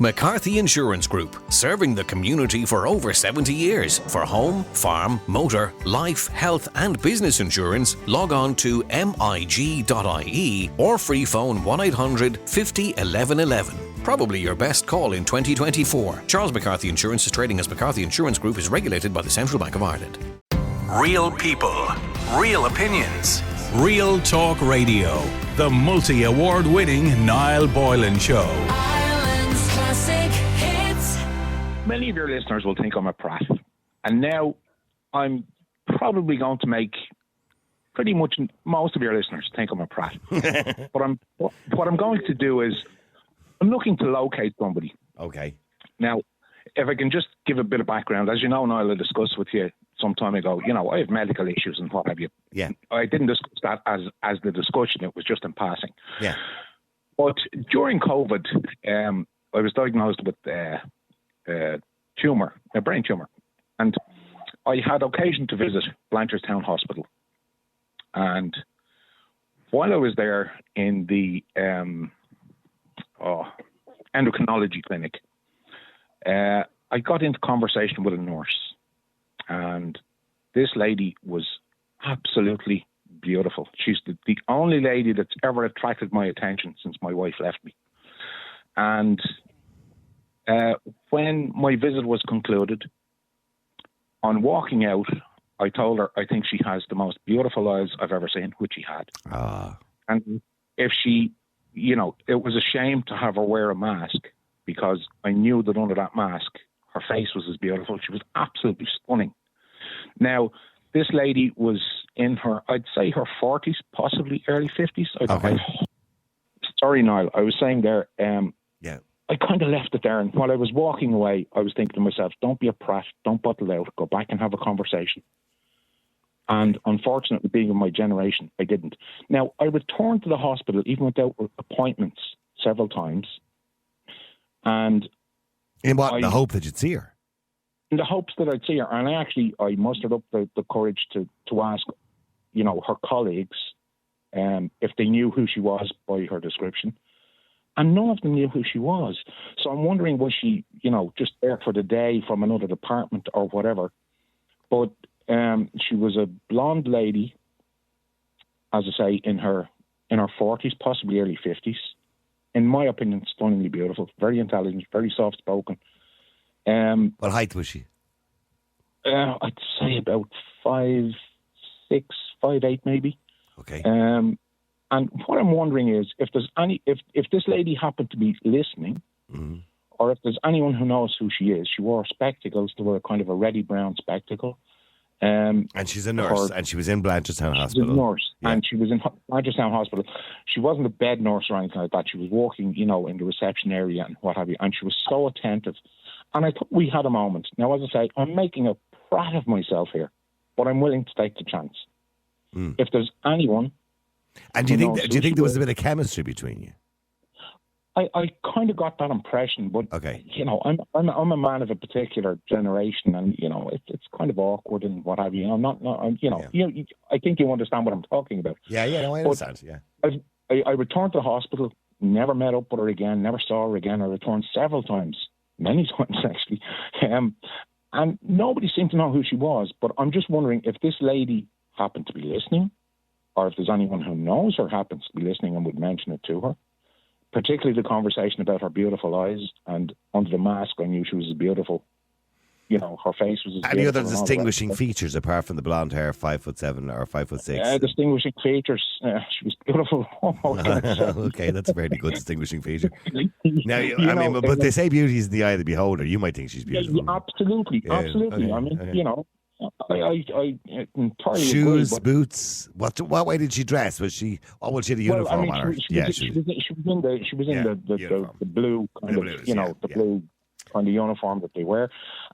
McCarthy Insurance Group, serving the community for over 70 years. For home, farm, motor, life, health and business insurance, log on to mig.ie or free phone 1800 50 11 11. Probably your best call in 2024. Charles McCarthy Insurance is trading as McCarthy Insurance Group, is regulated by the Central Bank of Ireland. Real people, real opinions. Real Talk Radio. The multi-award winning Niall Boylan Show. Many of your listeners will think I'm a prat, and now I'm probably going to make pretty much most of your listeners think I'm a prat. But what I'm going to do is I'm looking to locate somebody. Okay. Now, if I can just give a bit of background, as you know, Niall, I discussed with you some time ago, I have medical issues and what have you. Yeah. I didn't discuss that as the discussion. It was just in passing. Yeah. But during COVID, I was diagnosed with a brain tumour, and I had occasion to visit Blanchardstown Hospital. And while I was there in the endocrinology clinic, I got into conversation with a nurse, and this lady was absolutely beautiful. She's the only lady that's ever attracted my attention since my wife left me. And when my visit was concluded, on walking out, I told her I think she has the most beautiful eyes I've ever seen, which she had. And if she, it was a shame to have her wear a mask, because I knew that under that mask, her face was as beautiful. She was absolutely stunning. Now, this lady was in her, I'd say her 40s, possibly early 50s. Okay. Sorry, Niall. I was saying there, yeah. I kind of left it there, and while I was walking away, I was thinking to myself, don't be a prat, don't bottle out, go back and have a conversation. And unfortunately, being of my generation, I didn't. Now, I returned to the hospital, even without appointments, several times. And in the hope that you'd see her? In the hopes that I'd see her. And I mustered up the courage to ask, her colleagues, if they knew who she was by her description. And none of them knew who she was. So I'm wondering, was she, just there for the day from another department or whatever? But she was a blonde lady, as I say, in her 40s, possibly early 50s. In my opinion, stunningly beautiful, very intelligent, very soft-spoken. What height was she? I'd say about 5'6", 5'8", maybe. Okay. And what I'm wondering is if this lady happened to be listening, or if there's anyone who knows who she is. She wore spectacles. They were kind of a reddy brown spectacle. And she's a nurse, and she was in Blanchardstown Hospital. She's a nurse, and she was in Blanchardstown Hospital. She wasn't a bed nurse or anything like that. She was walking, in the reception area and what have you, and she was so attentive. And I thought we had a moment. Now, as I say, I'm making a prat of myself here, but I'm willing to take the chance. If there's anyone... And do you think there was a bit of chemistry between you? I kind of got that impression, but okay. I'm a man of a particular generation, and it's kind of awkward and what have you. I think you understand what I'm talking about. Yeah, no, I understand. Yeah, I returned to the hospital, never met up with her again, never saw her again. I returned several times, many times actually, and nobody seemed to know who she was. But I'm just wondering if this lady happened to be listening, or if there's anyone who knows her happens to be listening and would mention it to her. Particularly the conversation about her beautiful eyes, and under the mask I knew she was as beautiful. Her face was as beautiful. Any other distinguishing features apart from the blonde hair, 5'7" or 5'6"? Distinguishing features. She was beautiful. Okay, that's a very good distinguishing feature. Now, but they say beauty is in the eye of the beholder. You might think she's beautiful. Yeah, absolutely. Okay, I entirely shoes, agree, boots. What way did she dress? Was she? What was she the uniform on her? She was in the blue kind of blue kind of uniform that they wear.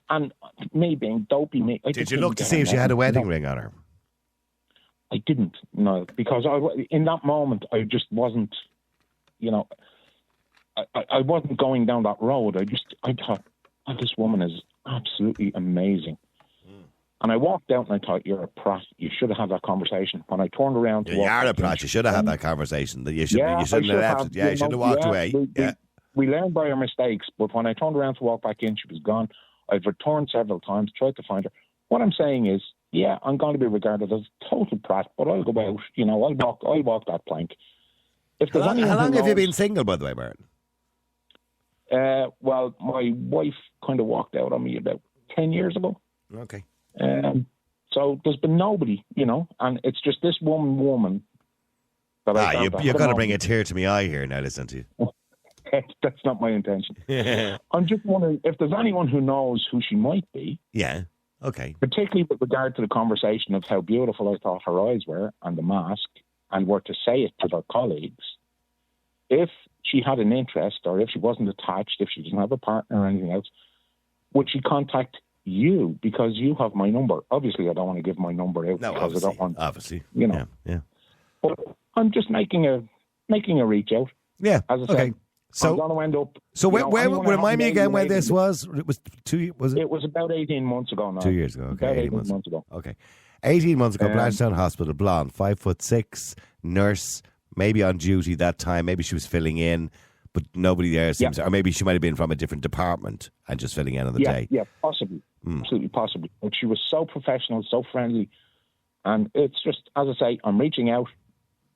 And me being dopey, did you look to see if she had a wedding ring on her? I didn't, no, because in that moment I just wasn't, I wasn't going down that road. I thought, this woman is absolutely amazing. And I walked out and I thought, you're a prat. You should have had that conversation. When I turned around to you're a prat. You should have had that conversation. You shouldn't have left it. Yeah, you should have walked away. we learn by our mistakes, but when I turned around to walk back in, she was gone. I've returned several times, tried to find her. What I'm saying is, yeah, I'm going to be regarded as a total prat, but I'll go out, I'll walk that plank. If How there's long have you been single, by the way, Martin? Well, my wife kind of walked out on me about 10 years ago. Okay. So there's been nobody, and it's just this woman that you've got to bring a tear to my eye here now, listen to you. That's not my intention. I'm just wondering if there's anyone who knows who she might be. Yeah. Okay. Particularly with regard to the conversation of how beautiful I thought her eyes were and the mask, and were to say it to their colleagues. If she had an interest, or if she wasn't attached, if she doesn't have a partner or anything else, would she contact you? Because you have my number. Obviously, I don't want to give my number out because I don't want. Obviously. Yeah. But I'm just making a reach out. Yeah. As I said, so I'm going to end up. So where remind me again when this was? It was 2. Was it? It was about 18 months ago now. 2 years ago. Okay. About 18 months ago. Okay. 18 months ago, Blanchetown Hospital, blonde, 5'6", nurse, maybe on duty that time. Maybe she was filling in, but nobody there seems. Or maybe she might have been from a different department and just filling in on the day. Yeah, possibly. Absolutely possibly. But she was so professional, so friendly. And it's just, as I say, I'm reaching out.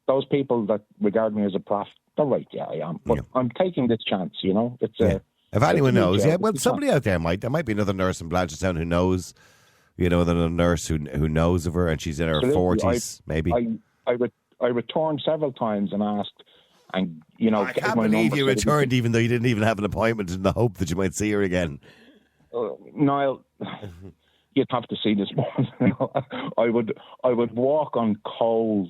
Those people that regard me as a prof, they're right, yeah, I am. But I'm taking this chance, It's if anyone knows, well, somebody out there there might be another nurse in Blanchetown who knows, another nurse who knows of her, and she's in her 40s, maybe. I returned several times and asked, and I can't believe you returned even though you didn't even have an appointment in the hope that you might see her again. Niall, you'd have to see this one. I would walk on coals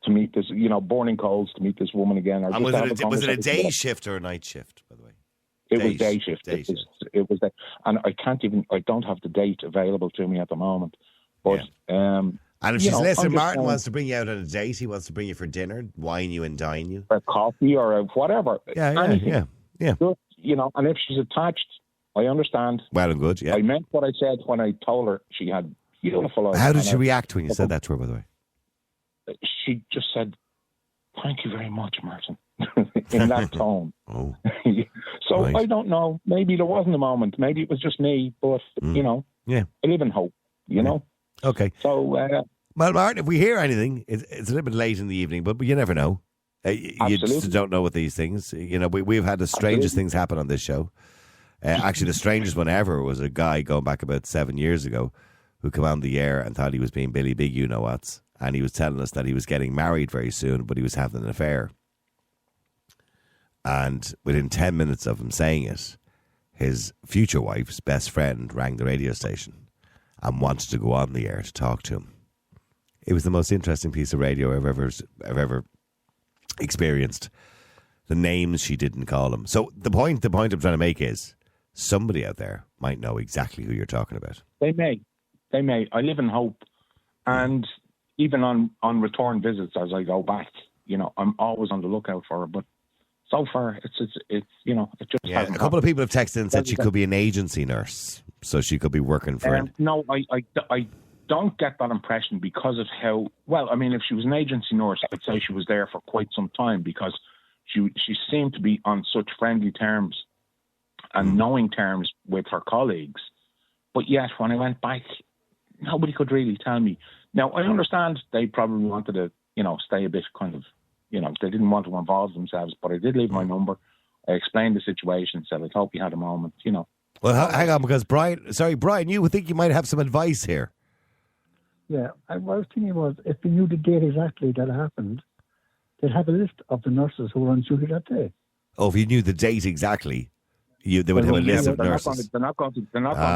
to meet this, burning coals to meet this woman again. And was it a day shift or a night shift, by the way? It was day shift. It was that, and I don't have the date available to me at the moment. But and if she's listening, Martin wants to bring you out on a date. He wants to bring you for dinner, wine you and dine you, a coffee or a whatever. Yeah. Just, and if she's attached, I understand. Well and good. Yeah. I meant what I said when I told her she had beautiful eyes. How did she react when you said that to her, by the way? She just said, "Thank you very much, Martin," in that tone. Oh. So right. I don't know. Maybe there wasn't a moment. Maybe it was just me. But I live in hope. Okay. So, well, Martin, if we hear anything, it's a little bit late in the evening, but you never know. You just don't know with these things. We've had the strangest things happen on this show. Actually, the strangest one ever was a guy going back about 7 years ago who came on the air and thought he was being Billy Big you-know-whats. And he was telling us that he was getting married very soon, but he was having an affair. And within 10 minutes of him saying it, his future wife's best friend rang the radio station and wanted to go on the air to talk to him. It was the most interesting piece of radio I've ever experienced. The names she didn't call him. So the point I'm trying to make is somebody out there might know exactly who you're talking about. They may. I live in hope. And even on return visits as I go back, I'm always on the lookout for her. But so far, it's it just hasn't. A couple of people have texted and said she could be an agency nurse, so she could be working for No, I don't get that impression because of how well. I mean, if she was an agency nurse, I'd say she was there for quite some time because she seemed to be on such friendly terms and knowing terms with her colleagues. But yet, when I went back, nobody could really tell me. Now, I understand they probably wanted to, stay a bit kind of, they didn't want to involve themselves, but I did leave my number. I explained the situation, said I hope you had a moment, Well, hang on, because Brian, you would think you might have some advice here. Yeah, what I was thinking was, if they knew the date exactly that it happened, they'd have a list of the nurses who were on duty that day. Oh, if you knew the date exactly, they would have a list of nurses. They're not going to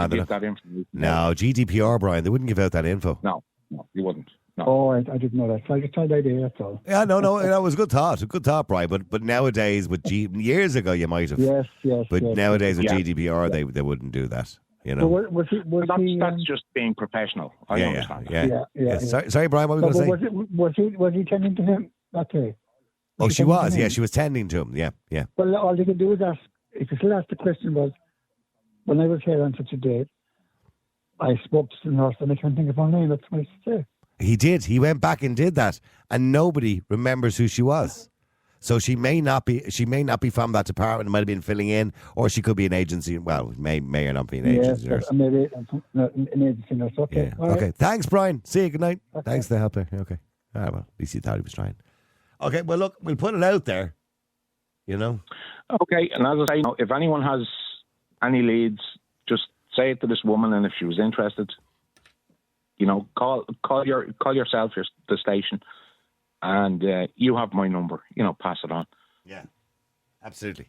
give that information. No, GDPR, Brian, they wouldn't give out that info. No, you wouldn't. No. Oh, I didn't know that. So I just tried the idea, that's all. Yeah, no, it was a good thought, Brian. But nowadays, years ago, you might have. Yes. But nowadays, with GDPR, they wouldn't do that. That's just being professional. I understand. Yeah. Sorry, Brian, what were you going to say? Was he tending to him that day? Oh, she was. Yeah, she was tending to him. Yeah. Well, all they could do is ask. If you still ask the question was, when I was here on such a date, I spoke to the nurse and I can't think of her name. That's what I say. He did. He went back and did that, and nobody remembers who she was. So she may not be from that department. It might have been filling in, or she could be an agency. Well, may or not be an agency nurse. Maybe an agency nurse. Okay. Yeah. Okay. Thanks, Brian. See you. Good night. Okay. Thanks for the help there. Okay. All right. Well, at least he thought he was trying. Okay. Well, look, we'll put it out there. You know. Okay. And as I say, if anyone has any leads, just say it to this woman, and if she was interested, call yourself the station. And you have my number. Pass it on. Yeah, absolutely.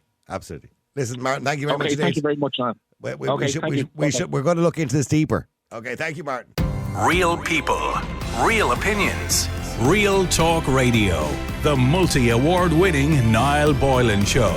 Listen, Martin, thank you very much. Thank you very much, man. We're going to look into this deeper. Okay, thank you, Martin. Real people, real opinions. Real Talk Radio, the multi-award winning Niall Boylan Show.